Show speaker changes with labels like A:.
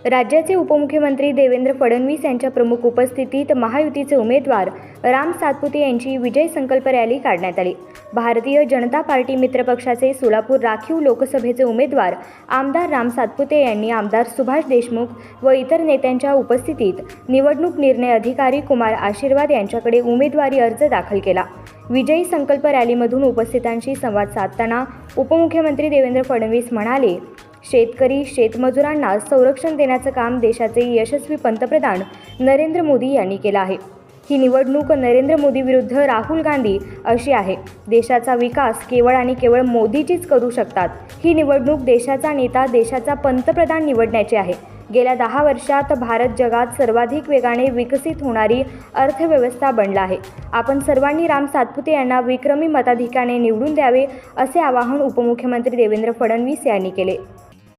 A: राज्याचे उपमुख्यमंत्री देवेंद्र फडणवीस यांच्या प्रमुख उपस्थितीत महायुतीचे उमेदवार राम सातपुते यांची विजय संकल्प रॅली काढण्यात आली। भारतीय जनता पार्टी मित्रपक्षाचे सोलापूर राखीव लोकसभेचे उमेदवार आमदार राम सातपुते यांनी आमदार सुभाष देशमुख व इतर नेत्यांच्या उपस्थितीत निवडणूक निर्णय अधिकारी कुमार आशीर्वाद यांच्याकडे उमेदवारी अर्ज दाखल केला। विजयी संकल्प रॅलीमधून उपस्थितांशी संवाद साधताना उपमुख्यमंत्री देवेंद्र फडणवीस म्हणाले, शेतकरी शेतमजुरांना संरक्षण देण्याचं काम देशाचे यशस्वी पंतप्रधान नरेंद्र मोदी यांनी केलं आहे। ही निवडणूक नरेंद्र मोदी विरुद्ध राहुल गांधी अशी आहे। देशाचा विकास केवळ आणि केवळ मोदीजीच करू शकतात। ही निवडणूक देशाचा नेता देशाचा पंतप्रधान निवडण्याची आहे। गेल्या 10 वर्षात भारत जगात सर्वाधिक वेगाने विकसित होणारी अर्थव्यवस्था बनला आहे। आपण सर्वांनी राम सातपुते यांना विक्रमी मताधिक्याने निवडून द्यावे असे आवाहन उपमुख्यमंत्री देवेंद्र फडणवीस यांनी केले।